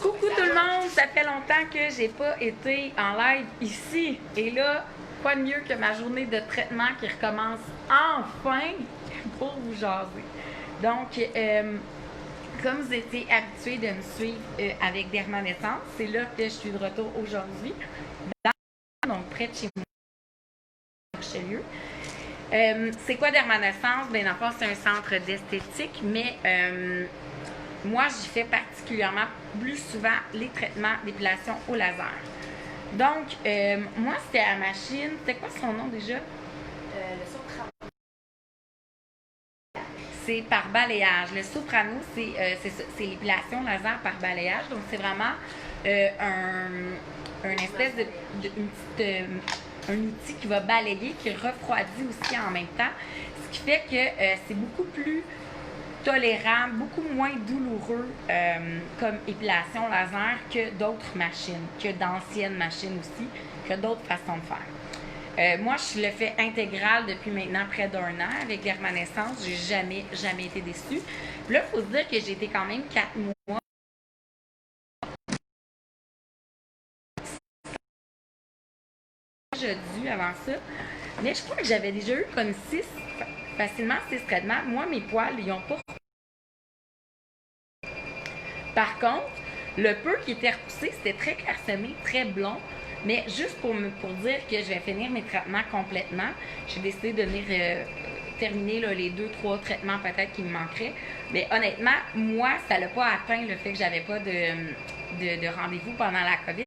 Coucou tout le monde, ça fait longtemps que j'ai pas été en live ici. Et là, quoi de mieux que ma journée de traitement qui recommence enfin pour vous jaser. Donc, comme vous étiez habitués de me suivre avec Dermanescence, c'est là que je suis de retour aujourd'hui, donc près de chez moi, Richelieu. C'est quoi Dermanescence? Bien, en fait, c'est un centre d'esthétique, mais moi, j'y fais particulièrement plus souvent les traitements d'épilation au laser. Donc, moi, c'était à la machine. C'était quoi son nom déjà? Le soprano. C'est par balayage. Le soprano, c'est l'épilation laser par balayage. Donc, c'est vraiment un espèce un outil qui va balayer, qui refroidit aussi en même temps. Ce qui fait que c'est beaucoup plus tolérant, beaucoup moins douloureux comme épilation laser que d'autres machines, que d'anciennes machines aussi, que d'autres façons de faire. Moi, je le fais intégral depuis maintenant près d'1 an avec Dermanescence. J'ai jamais été déçue. Puis là, il faut se dire que j'ai été quand même 4 mois jeudi avant ça. Mais je crois que j'avais déjà eu comme facilement 6 traitements. Moi, mes poils, ils n'ont pas. Par contre, le peu qui était repoussé, c'était très clairsemé, très blond. Mais juste pour dire que je vais finir mes traitements complètement, j'ai décidé de venir terminer là, les 2-3 traitements peut-être qui me manqueraient. Mais honnêtement, moi, ça n'a pas atteint le fait que j'avais pas de rendez-vous pendant la COVID.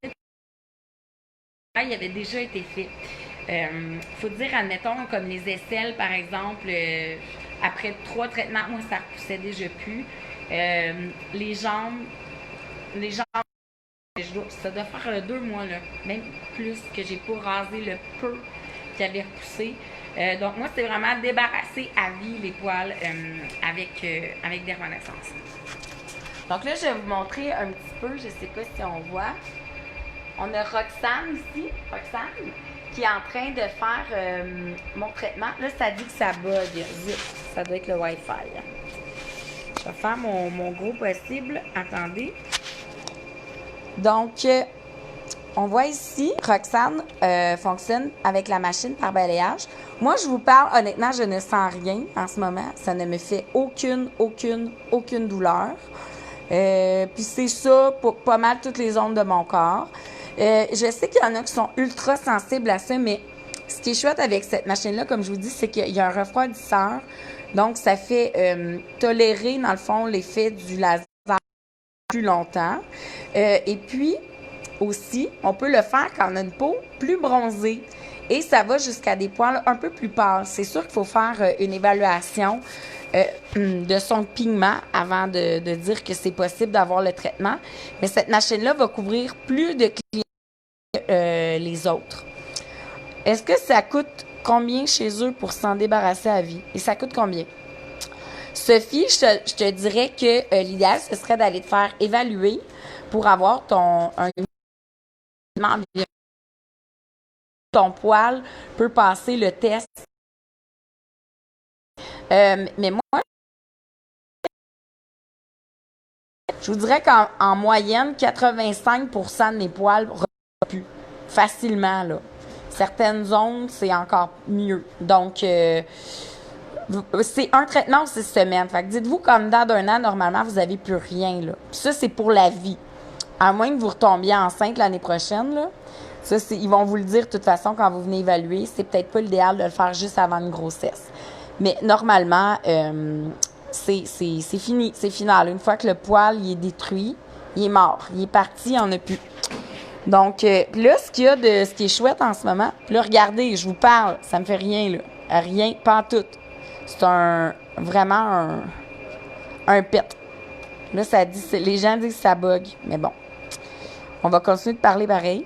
Il avait déjà été fait. Faut dire, admettons, comme les aisselles, par exemple, après 3 traitements, moi, ça repoussait déjà plus. Les jambes, ça doit faire 2 mois, là, même plus, que j'ai pas rasé le peu qui avait repoussé. Donc, moi, c'est vraiment débarrasser à vie les poils avec Dermanescence. Donc là, je vais vous montrer un petit peu, je sais pas si on voit. On a Roxane ici, qui est en train de faire mon traitement. Là, ça dit que ça bug. Ça doit être le Wi-Fi. Je vais faire mon gros possible. Attendez. Donc, on voit ici, Roxane fonctionne avec la machine par balayage. Moi, je vous parle, honnêtement, je ne sens rien en ce moment. Ça ne me fait aucune douleur. Puis c'est ça pour pas mal toutes les zones de mon corps. Je sais qu'il y en a qui sont ultra sensibles à ça, mais ce qui est chouette avec cette machine-là, comme je vous dis, c'est qu'il y a un refroidisseur. Donc, ça fait tolérer, dans le fond, l'effet du laser plus longtemps. Et puis, aussi, on peut le faire quand on a une peau plus bronzée. Et ça va jusqu'à des poils un peu plus pâles. C'est sûr qu'il faut faire une évaluation de son pigment avant de dire que c'est possible d'avoir le traitement. Mais cette machine-là va couvrir plus de clients que les autres. Est-ce que ça coûte combien chez eux pour s'en débarrasser à vie? Et ça coûte combien? Sophie, je te dirais que l'idéal, ce serait d'aller te faire évaluer pour avoir ton poil peut passer le test. Mais moi, je vous dirais qu'en moyenne, 85% de mes poils repuent facilement, là. Certaines zones, c'est encore mieux. Donc, c'est un traitement aux 6 semaines. Fait que dites-vous qu'en dedans d'1 an, normalement, vous n'avez plus rien, là. Puis ça, c'est pour la vie. À moins que vous retombiez enceinte l'année prochaine, là. Ça, ils vont vous le dire de toute façon quand vous venez évaluer. C'est peut-être pas l'idéal de le faire juste avant une grossesse. Mais normalement, c'est fini. C'est final. Une fois que le poil il est détruit, il est mort. Il est parti, il n'y en a plus. Donc, là, ce qui est chouette en ce moment, là, regardez, je vous parle, ça me fait rien, là. Rien, pas en tout. C'est vraiment un pet. Là, ça dit, les gens disent que ça bug. Mais bon, on va continuer de parler pareil.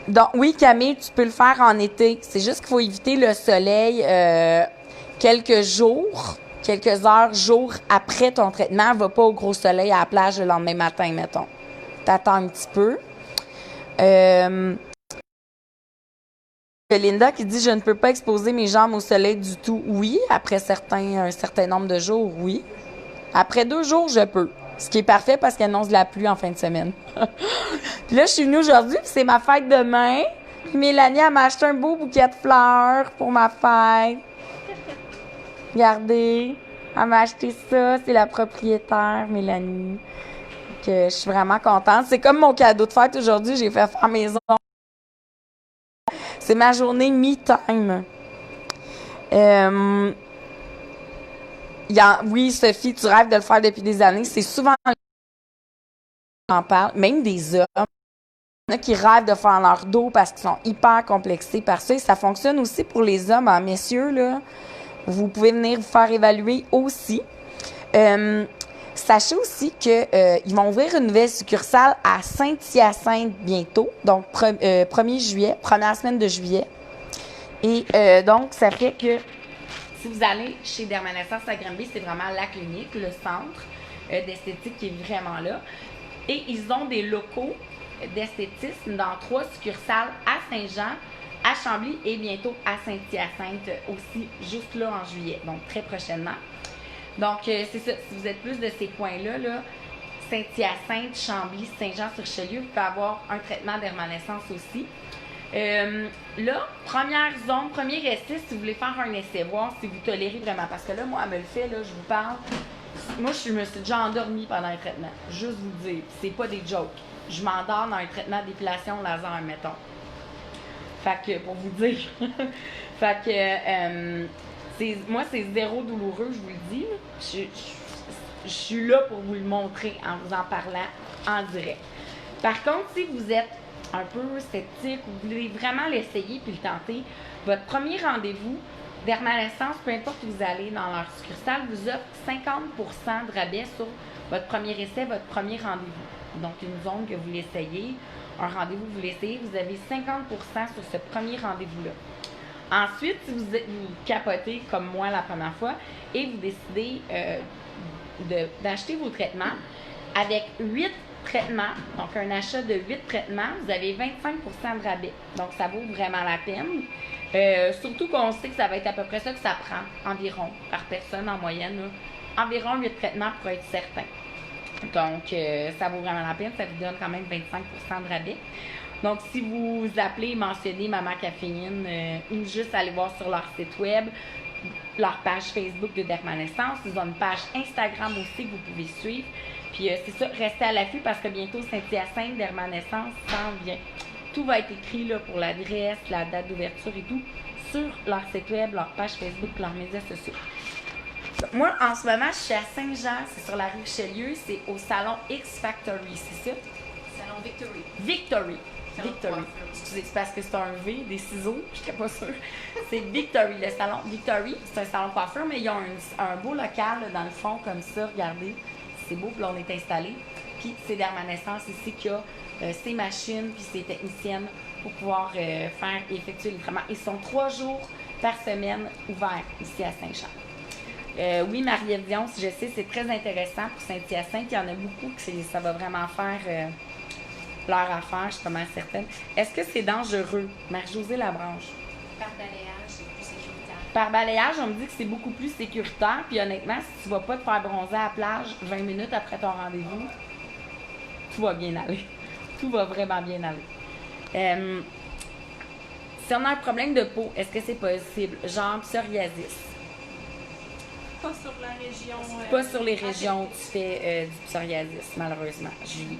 Donc, oui, Camille, tu peux le faire en été. C'est juste qu'il faut éviter le soleil quelques heures, jours après ton traitement. Va pas au gros soleil à la plage le lendemain matin, mettons. T'attends un petit peu. Linda qui dit « Je ne peux pas exposer mes jambes au soleil du tout. » Oui, après un certain nombre de jours, oui. Après 2 jours, je peux. Ce qui est parfait parce qu'elle annonce de la pluie en fin de semaine. Puis là, je suis venue aujourd'hui, puis c'est ma fête demain. Puis Mélanie, elle m'a acheté un beau bouquet de fleurs pour ma fête. Regardez, elle m'a acheté ça. C'est la propriétaire, Mélanie. Que je suis vraiment contente. C'est comme mon cadeau de fête aujourd'hui. J'ai fait faire mes ongles. C'est ma journée me-time. Oui, Sophie, tu rêves de le faire depuis des années. C'est souvent on en parle, même des hommes. Il y en a qui rêvent de faire leur dos parce qu'ils sont hyper complexés par ça. Et ça fonctionne aussi pour les hommes, hein, messieurs, là. Vous pouvez venir vous faire évaluer aussi. Sachez aussi qu'ils vont ouvrir une nouvelle succursale à Saint-Hyacinthe bientôt, donc 1er juillet, première semaine de juillet. Et donc, ça fait que si vous allez chez Dermanescence à Granby, c'est vraiment la clinique, le centre d'esthétique qui est vraiment là. Et ils ont des locaux d'esthétisme dans 3 succursales à Saint-Jean, à Chambly et bientôt à Saint-Hyacinthe aussi, juste là en juillet, donc très prochainement. Donc, c'est ça, si vous êtes plus de ces coins-là, là, Saint-Hyacinthe, Chambly, Saint-Jean-sur-Richelieu, vous pouvez avoir un traitement d'hermanescence aussi. Là, première zone, premier essai, si vous voulez faire un essai, voir si vous tolérez vraiment. Parce que là, moi, elle me le fait, là, je vous parle. Moi, je me suis déjà endormie pendant un traitement. Juste vous dire, c'est pas des jokes. Je m'endors dans un traitement d'épilation laser, mettons. Fait que, pour vous dire. Fait que, moi, c'est zéro douloureux, je vous le dis. Je suis là pour vous le montrer en vous en parlant en direct. Par contre, si vous êtes un peu sceptique, vous voulez vraiment l'essayer puis le tenter, votre premier rendez-vous d'hermanescence, peu importe où vous allez dans leur succursale, vous offre 50% de rabais sur votre premier essai, votre premier rendez-vous. Donc, une zone que vous l'essayez, un rendez-vous que vous l'essayez, vous avez 50% sur ce premier rendez-vous-là. Ensuite, si vous capotez comme moi la première fois et vous décidez d'acheter vos traitements avec 8 traitements, donc un achat de 8 traitements, vous avez 25% de rabais. Donc, ça vaut vraiment la peine. Surtout qu'on sait que ça va être à peu près ça que ça prend environ par personne en moyenne. Là. Environ 8 traitements pour être certain. Donc, ça vaut vraiment la peine. Ça vous donne quand même 25% de rabais. Donc, si vous appelez, mentionnez Maman Caféine ou juste allez voir sur leur site web, leur page Facebook de Dermanescence. Ils ont une page Instagram aussi que vous pouvez suivre. Puis, c'est ça, restez à l'affût parce que bientôt, Saint-Hyacinthe, Dermanescence s'en vient. Tout va être écrit là, pour l'adresse, la date d'ouverture et tout sur leur site web, leur page Facebook, leurs médias sociaux. Moi, en ce moment, je suis à Saint-Jean, c'est sur la rue Richelieu, c'est au salon X Factory, c'est ça? Salon Victory. Victory. Victory. C'est parce que c'est un V, des ciseaux, je n'étais pas sûre. C'est Victory, le salon Victory. C'est un salon coiffeur, mais ils ont un beau local là, dans le fond, comme ça, regardez. C'est beau, puis là, on est installé. Puis c'est Dermanescence ici qui a ses machines, puis ses techniciennes pour pouvoir faire et effectuer les traitements. Ils sont 3 jours par semaine ouverts ici à Saint-Jean. Oui, Marie-Ève Dion, je sais, c'est très intéressant pour Saint-Hyacinthe. Il y en a beaucoup que ça va vraiment faire leur affaire, je suis pas mal certaine. Est-ce que c'est dangereux? Marie-Josée Labranche. Par balayage, c'est plus sécuritaire. Par balayage, on me dit que c'est beaucoup plus sécuritaire. Puis honnêtement, si tu vas pas te faire bronzer à la plage 20 minutes après ton rendez-vous, tout va bien aller. Tout va vraiment bien aller. Si on a un problème de peau, est-ce que c'est possible? Genre psoriasis. Pas sur la région. Pas sur les régions où tu fais du psoriasis, malheureusement, Julie.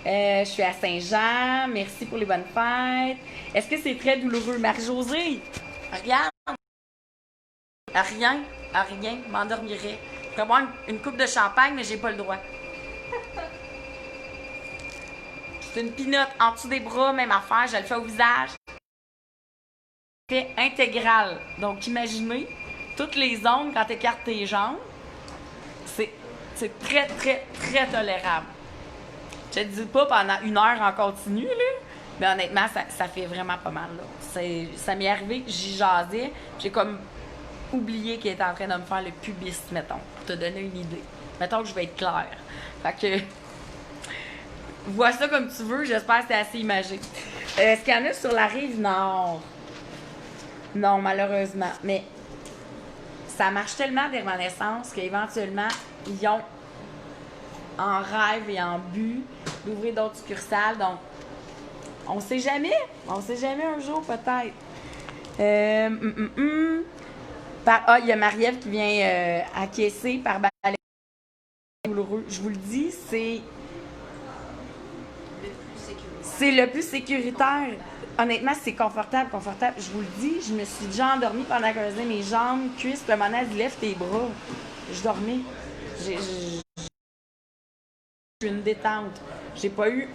Je suis à Saint-Jean. Merci pour les bonnes fêtes. Est-ce que c'est très douloureux? Marie-Josée, regarde. À rien, je m'endormirais. Je pourrais boire une coupe de champagne, mais j'ai pas le droit. C'est une pinotte en dessous des bras, même affaire, je le fais au visage. C'est intégral. Donc, imaginez toutes les zones quand tu écartes tes jambes. C'est très, très, très tolérable. Je te dis pas pendant 1 heure en continu, là. Mais honnêtement, ça fait vraiment pas mal, là. Ça m'est arrivé que j'y jasais. J'ai comme oublié qu'il était en train de me faire le pubis, mettons, pour te donner une idée. Mettons que je vais être claire. Fait que, vois ça comme tu veux, j'espère que c'est assez imagé. Est-ce qu'il y en a sur la rive nord? Non, malheureusement. Mais ça marche tellement Dermanescence qu'éventuellement, ils ont en rêve et en but d'ouvrir d'autres succursales. Donc, on sait jamais. On sait jamais un jour, peut-être. Il y a Marie-Ève qui vient acquiescer par balai douloureux. Je vous le dis, c'est le plus sécuritaire. Honnêtement, c'est confortable. Je vous le dis, je me suis déjà endormie pendant que je faisais mes jambes, cuisses, puis le moment où lève tes bras. Je dormais. J'ai eu une détente. J'ai pas eu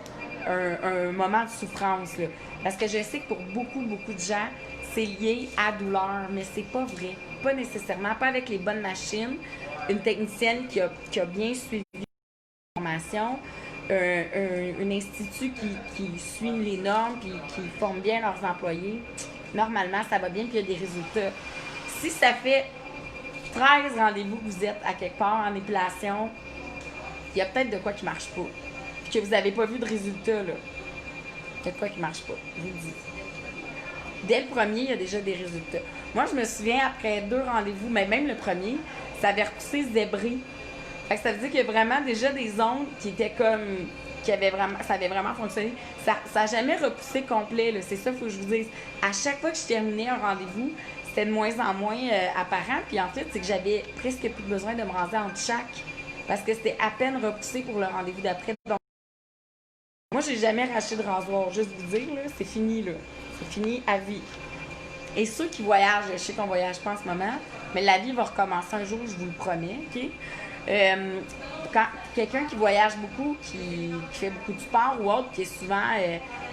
un moment de souffrance, là. Parce que je sais que pour beaucoup de gens, c'est lié à douleur, mais c'est pas vrai. Pas nécessairement, pas avec les bonnes machines. Une technicienne qui a bien suivi la formation, un institut qui suit les normes puis qui forme bien leurs employés, normalement, ça va bien puis il y a des résultats. Si ça fait 13 rendez-vous que vous êtes à quelque part en épilation, il y a peut-être de quoi qui marche pas. Puis que vous n'avez pas vu de résultats, là. Il y a de quoi qui marche pas, je vous le dis. Dès le premier, il y a déjà des résultats. Moi, je me souviens, après 2 rendez-vous, mais même le premier, ça avait repoussé zébré. Fait que ça veut dire qu'il y a vraiment déjà des ondes qui étaient comme... ça avait vraiment fonctionné. Ça n'a jamais repoussé complet, là. C'est ça, il faut que je vous dise. À chaque fois que je terminais un rendez-vous, c'était de moins en moins apparent. Puis en fait, c'est que j'avais presque plus besoin de me raser entre chaque. Parce que c'était à peine repoussé pour le rendez-vous d'après. Donc, moi, j'ai jamais racheté de rasoir. Juste vous dire, là, c'est fini, là. C'est fini à vie. Et ceux qui voyagent, je sais qu'on voyage pas en ce moment, mais la vie va recommencer un jour, je vous le promets, OK? Quand quelqu'un qui voyage beaucoup, qui fait beaucoup de sport ou autre, qui est souvent...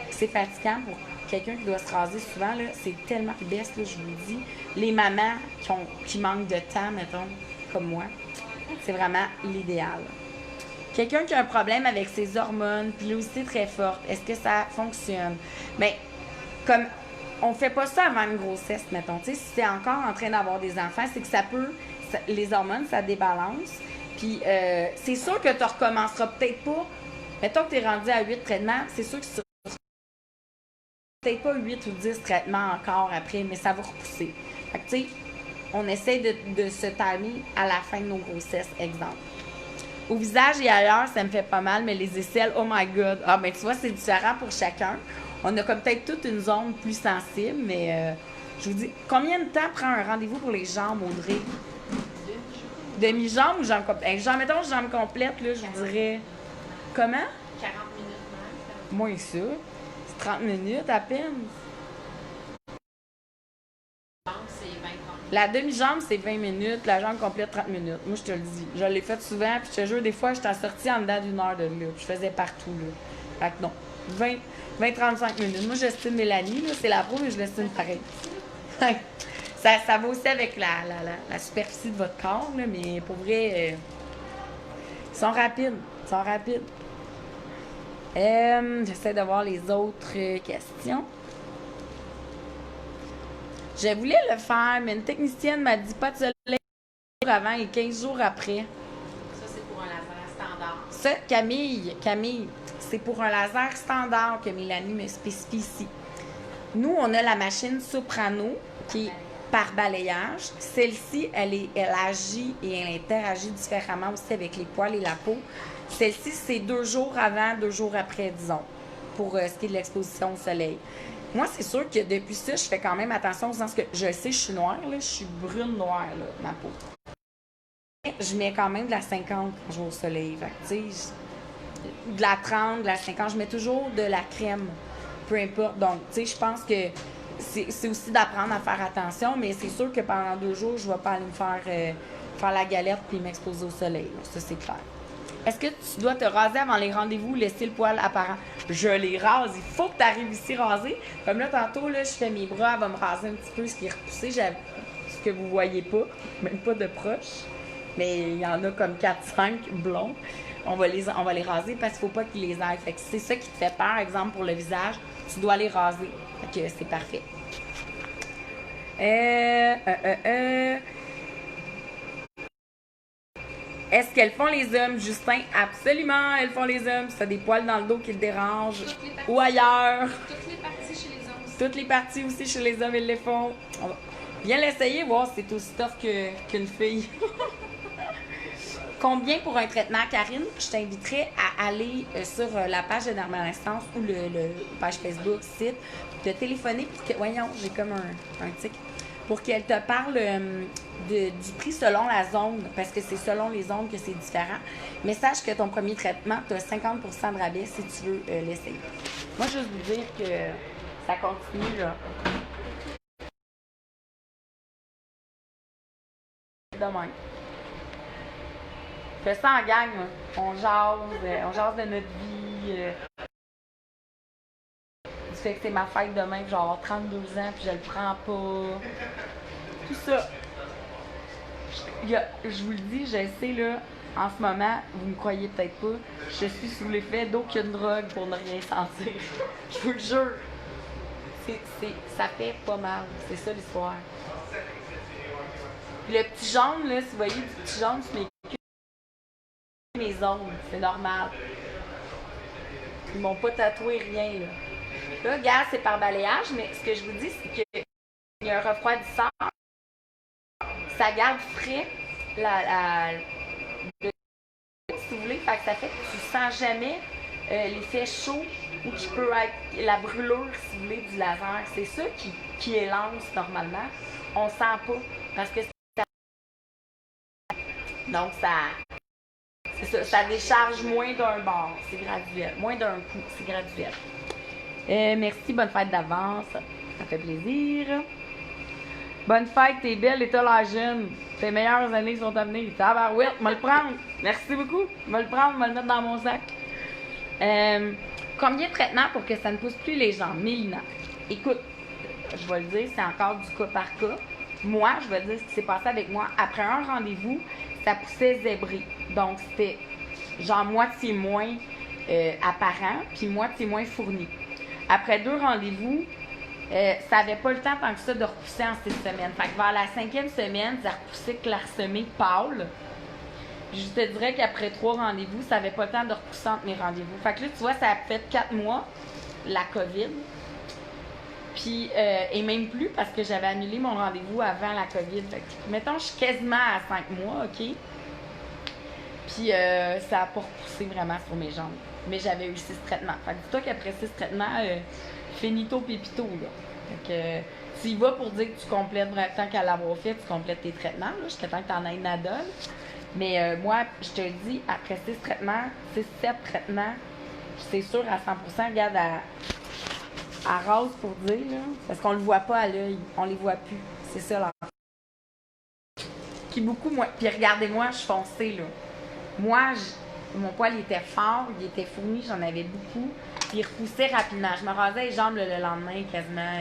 c'est fatigant pour quelqu'un qui doit se raser souvent, là, c'est tellement best, là, je vous le dis. Les mamans qui manquent de temps, mettons, comme moi, c'est vraiment l'idéal. Quelqu'un qui a un problème avec ses hormones, pilosité très forte, est-ce que ça fonctionne? Bien, comme on fait pas ça avant une grossesse, mettons. Tu sais, si t'es encore en train d'avoir des enfants, c'est que les hormones, ça débalance. Puis, c'est sûr que tu recommenceras peut-être pas. Mettons que tu es rendu à 8 traitements, c'est sûr que tu peut-être pas 8 ou 10 traitements encore après, mais ça va repousser. Fait que, tu sais, on essaie de se timer à la fin de nos grossesses, exemple. Au visage et ailleurs, ça me fait pas mal, mais les aisselles, oh my God! Ah, ben tu vois, c'est différent pour chacun. On a comme peut-être toute une zone plus sensible, mais je vous dis, combien de temps prend un rendez-vous pour les jambes, Audrey? Demi-jambe ou jambe complète? Mettons jambe complète, là, je dirais... Comment? 40 minutes même. Moins ça. C'est 30 minutes à peine. La demi-jambe, c'est 20 minutes. La jambe complète, 30 minutes. Moi, je te le dis. Je l'ai fait souvent. Puis, je te jure, des fois, je t'en sortie en dedans d'une heure de là. Puis, je faisais partout, là. Fait que non. 20-35 minutes. Moi, j'estime Mélanie, là. C'est la pro, mais je l'estime pareil. ça va aussi avec la superficie de votre corps, là. Mais pour vrai, ils sont rapides. J'essaie de voir les autres questions. Je voulais le faire, mais une technicienne m'a dit pas de soleil avant et 15 jours après. Ça, c'est pour un laser standard. Ça, Camille, c'est pour un laser standard que Mélanie me spécifie ici. Nous, on a la machine Soprano qui est par balayage. Celle-ci, elle agit et elle interagit différemment aussi avec les poils et la peau. Celle-ci, c'est 2 jours avant, 2 jours après, disons, pour ce qui est de l'exposition au soleil. Moi, c'est sûr que depuis ça, je fais quand même attention au sens que je sais, je suis noire, là, je suis brune noire, là, ma peau. Je mets quand même de la 50 jours au soleil. Fait que, tu sais, de la 30, de la 50, je mets toujours de la crème, peu importe. Donc, tu sais, je pense que c'est aussi d'apprendre à faire attention, mais c'est sûr que pendant 2 jours, je ne vais pas aller me faire la galette puis m'exposer au soleil. Là. Ça, c'est clair. Est-ce que tu dois te raser avant les rendez-vous, laisser le poil apparent? Je les rase. Il faut que tu arrives ici rasé. Comme là, tantôt, là, je fais mes bras, elle va me raser un petit peu ce qui est repoussé. Ce que vous voyez pas, même pas de proche. Mais il y en a comme 4-5 blonds. On va les raser parce qu'il ne faut pas qu'ils les aillent. Fait que c'est ça qui te fait peur, exemple, pour le visage. Tu dois les raser. Fait que c'est parfait. Est-ce qu'elles font les hommes, Justin? Absolument, elles font les hommes. Si tu as des poils dans le dos qui te dérangent ou ailleurs. Toutes les parties chez les hommes aussi. Toutes les parties aussi chez les hommes, elles les font. Viens l'essayer, voir si c'est aussi tough qu'une fille. Combien pour un traitement, Karine? Je t'inviterais à aller sur la page de Dermalescence ou le page Facebook, site, de téléphoner pour que... Voyons, j'ai comme un tic. Pour qu'elle te parle du prix selon la zone, parce que c'est selon les zones que c'est différent. Mais sache que ton premier traitement, tu as 50% de rabais si tu veux l'essayer. Moi, juste vous dire que ça continue, là. Demain. Fais ça en gang, là. On jase de notre vie. Du fait que c'est ma fête demain, puis je vais avoir 32 ans, puis je le prends pas. Tout ça. Je vous le dis, je sais, là, en ce moment, vous me croyez peut-être pas, je suis sous l'effet d'aucune drogue pour ne rien sentir. Je vous le jure. Ça fait pas mal. C'est ça l'histoire. Puis le petit jaune, là, si vous voyez du petit jaune sur mes ongles, c'est normal. Ils m'ont pas tatoué rien, là. Là, regarde, c'est par balayage, mais ce que je vous dis, c'est qu'il y a un refroidisseur. Ça garde frais si vous voulez, fait que ça fait que tu sens jamais l'effet chaud ou qui peut être la brûlure, si vous voulez, du laser. C'est ça qui élance normalement. On sent pas parce que donc ça décharge moins d'un bord, c'est graduel. Moins d'un coup, c'est graduel. Merci, bonne fête d'avance. Ça fait plaisir. Bonne fête, t'es belle et t'as l'air jeune. Tes meilleures années sont à venir. Tabarouette, me le prendre. Merci beaucoup. Me le prendre, me le mettre dans mon sac. Combien de traitements pour que ça ne pousse plus les jambes? Mélina. Écoute, je vais le dire, c'est encore du cas par cas. Moi, je vais dire ce qui s'est passé avec moi. Après un rendez-vous, ça poussait zébré. Donc, c'était genre moitié moins apparent, puis moitié moins fourni. Après 2 rendez-vous, ça n'avait pas le temps tant que ça de repousser en 6 semaines. Fait que vers la 5e semaine, ça repoussait clairsemé pâle. Je te dirais qu'après 3 rendez-vous, ça n'avait pas le temps de repousser entre mes rendez-vous. Fait que là, tu vois, ça a fait 4 mois, la COVID. Puis, et même plus, parce que j'avais annulé mon rendez-vous avant la COVID. Fait que, mettons, je suis quasiment à 5 mois, OK? Puis, ça n'a pas repoussé vraiment sur mes jambes. Mais j'avais eu 6 traitements. Fait que dis-toi qu'après 6 traitements, finito pépito, là. Fait que tu y vas pour dire que tu complètes, tant qu'à l'avoir fait, tu complètes tes traitements, là, jusqu'à temps que tu en aies une adole. Mais moi, je te dis, après 6 traitements, 7 traitements, c'est sûr à 100%, regarde à rase pour dire, là, parce qu'on le voit pas à l'œil, on les voit plus. C'est ça, là. Puis beaucoup, moi, puis regardez-moi, je suis foncée, là. Moi, mon poil, il était fort, il était fourni, j'en avais beaucoup. Puis il repoussait rapidement. Je me rasais les jambes le lendemain, quasiment.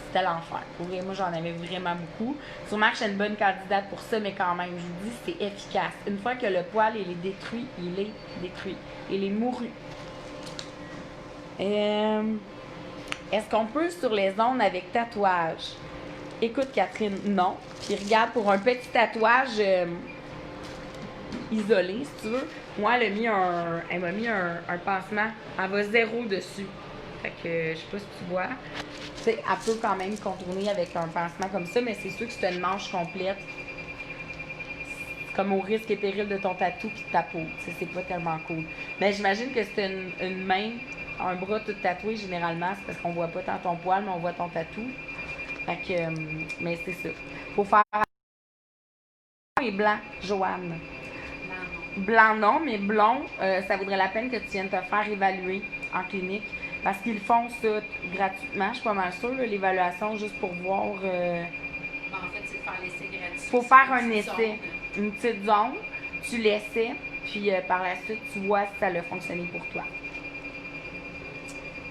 C'était l'enfer. Pour vrai, moi, j'en avais vraiment beaucoup. Sûrement que je suis une bonne candidate pour ça, mais quand même, je vous dis, c'est efficace. Une fois que le poil, il est détruit, il est détruit. Il est mouru. Est-ce qu'on peut sur les ondes avec tatouage? Écoute, Catherine, non. Puis regarde, pour un petit tatouage isolé, si tu veux, moi, elle m'a mis un pansement. Elle va 0 dessus. Fait que, je sais pas si tu vois. Tu sais, elle peut quand même contourner avec un pansement comme ça, mais c'est sûr que c'est une manche complète. Comme au risque et péril de ton tatou puis de ta peau. Tu sais, c'est pas tellement cool. Mais j'imagine que c'est une main, un bras tout tatoué, généralement. C'est parce qu'on voit pas tant ton poil, mais on voit ton tatou. Fait que, mais c'est ça. Faut faire et blanc, Joanne. Blanc non, mais blond, ça vaudrait la peine que tu viennes te faire évaluer en clinique. Parce qu'ils font ça gratuitement, je suis pas mal sûre, l'évaluation, juste pour voir. En fait, c'est de faire l'essai gratuit. Faut faire un essai, une petite zone, tu l'essaies, puis par la suite, tu vois si ça a fonctionné pour toi.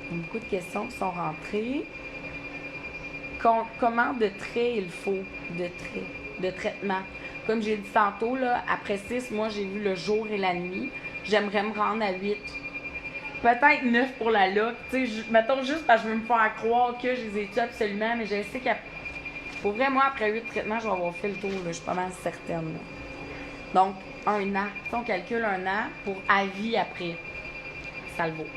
Il y a beaucoup de questions qui sont rentrées. Comment de traits il faut de traitement? Comme j'ai dit tantôt, là, après 6 mois, j'ai vu le jour et la nuit. J'aimerais me rendre à 8. Peut-être 9 pour la look. Tu sais, mettons juste parce que je veux me faire croire que je les ai tués absolument, mais je sais pour vrai, moi, après 8 traitements, je vais avoir fait le tour. Là, je suis pas mal certaine. Là. Donc, 1 an. Si on calcule 1 an pour à vie après, ça le vaut.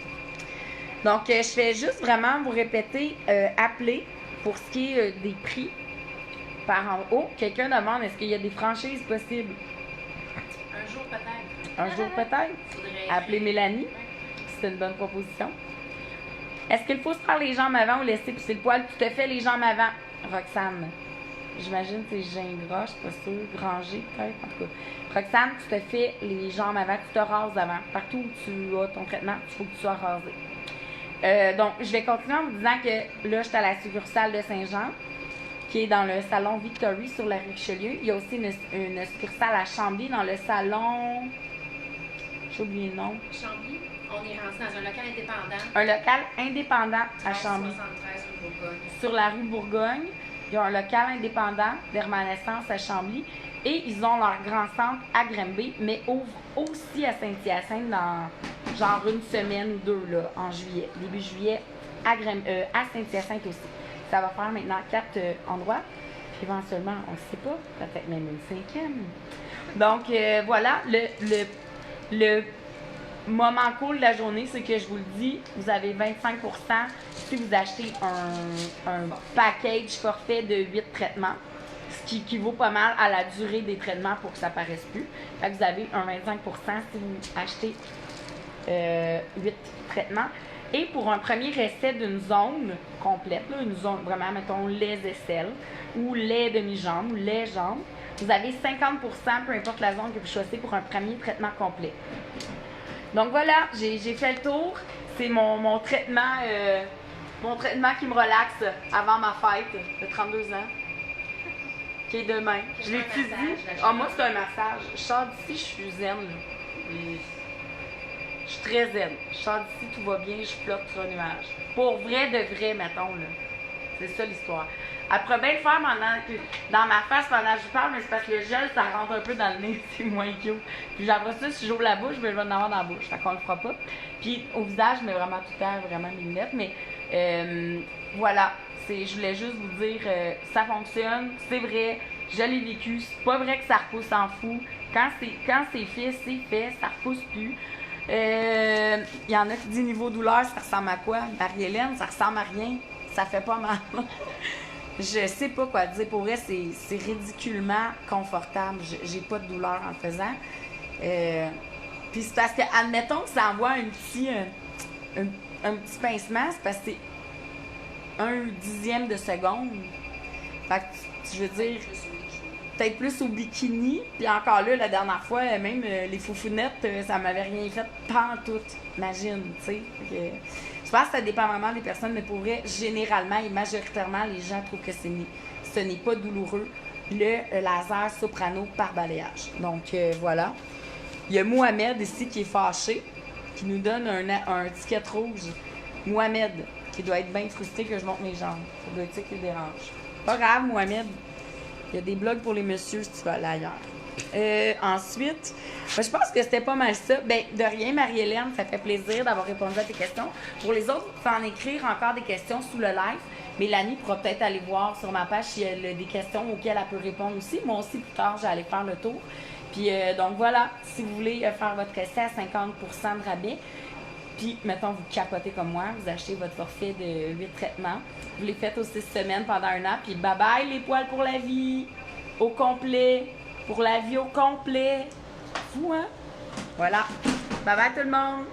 Donc, je fais juste vraiment vous répéter, appeler pour ce qui est des prix par en haut. Quelqu'un demande, est-ce qu'il y a des franchises possibles? jour peut-être. Un jour peut-être. Faudrait Appeler Mélanie. C'est une bonne proposition. Est-ce qu'il faut se faire les jambes avant ou laisser pousser le poil? Tu te fais les jambes avant, Roxane. J'imagine que c'est gingras, je suis pas sûre. Granger, peut-être, en tout cas. Roxane, tu te fais les jambes avant, tu te rases avant. Partout où tu as ton traitement, il faut que tu sois rasé. Donc, je vais continuer en vous disant que là, je suis à la succursale de Saint-Jean, qui est dans le salon Victory sur la rue Richelieu. Il y a aussi une succursale à Chambly, dans le salon... J'ai oublié le nom. Chambly, on est rentré dans un local indépendant. Un local indépendant à Chambly. 73 rue Bourgogne. Sur la rue Bourgogne, il y a un local indépendant d'Hermanescence à Chambly. Et ils ont leur grand centre à Granby, mais ouvrent aussi à Saint-Hyacinthe dans genre une semaine ou deux là, en juillet. Début juillet, à Saint-Hyacinthe aussi. Ça va faire maintenant 4 endroits. Puis éventuellement, on ne sait pas, peut-être même une 5e. Donc voilà, le moment cool de la journée, c'est que je vous le dis, vous avez 25% si vous achetez un package forfait de 8 traitements, ce qui équivaut pas mal à la durée des traitements pour que ça paraisse plus. Fait que vous avez un 25% si vous achetez 8 traitements. Et pour un premier essai d'une zone complète, là, une zone vraiment, mettons, les aisselles ou les demi-jambes ou les jambes, vous avez 50%, peu importe la zone que vous choisissez, pour un premier traitement complet. Donc voilà, j'ai fait le tour. C'est mon traitement qui me relaxe avant ma fête de 32 ans, qui est demain. Je l'étudie. Ah, moi, c'est un massage. Je sors d'ici, je suis zen. Là. Je suis très zen. Je sors d'ici, tout va bien, je flotte sur un nuage. Pour vrai de vrai, mettons, là. C'est ça l'histoire. Après bien le faire dans ma face pendant que je parle, mais c'est parce que le gel, ça rentre un peu dans le nez, c'est moins cute. Puis après ça, si j'ouvre la bouche, ben, je vais en avoir dans la bouche. Fait qu'on le fera pas. Puis au visage, je mets vraiment tout le temps vraiment mes lunettes. Mais voilà, je voulais juste vous dire, ça fonctionne, c'est vrai, je l'ai vécu. C'est pas vrai que ça repousse en fou. Quand c'est fait, c'est fait, ça repousse plus. Il y en a qui disent niveau douleur, ça ressemble à quoi? Marie-Hélène, ça ressemble à rien. Ça fait pas mal. Je sais pas quoi dire. Pour vrai, c'est ridiculement confortable. J'ai pas de douleur en le faisant. Puis c'est parce que, admettons que ça envoie un petit pincement, c'est parce que c'est 1/10 de seconde. Fait que, je veux dire, peut-être plus au bikini. Puis encore là, la dernière fois, même les foufounettes, ça m'avait rien fait pantoute. Imagine, tu sais. Je pense que ça dépend vraiment des personnes, mais pour vrai, généralement et majoritairement, les gens trouvent que ce n'est pas douloureux, le laser soprano par balayage. Donc, voilà. Il y a Mohamed ici qui est fâché, qui nous donne un ticket rouge. Mohamed, qui doit être bien frustré que je monte mes jambes. Ça doit être ça qui le dérange. Pas grave, Mohamed. Il y a des blogs pour les messieurs si tu vas aller ailleurs. Ensuite, je pense que c'était pas mal ça. Ben, de rien, Marie-Hélène, ça fait plaisir d'avoir répondu à tes questions. Pour les autres, vous pouvez en écrire encore des questions sous le live. Mélanie pourra peut-être aller voir sur ma page si elle a des questions auxquelles elle peut répondre aussi. Moi aussi, plus tard, j'allais faire le tour. Puis, donc voilà, si vous voulez faire votre essai à 50% de rabais, puis, mettons, vous capotez comme moi, vous achetez votre forfait de 8 traitements, vous les faites aux 6 semaines pendant un an, puis bye-bye les poils pour la vie, au complet, pour la vie au complet. Fou, hein? Voilà. Bye-bye tout le monde!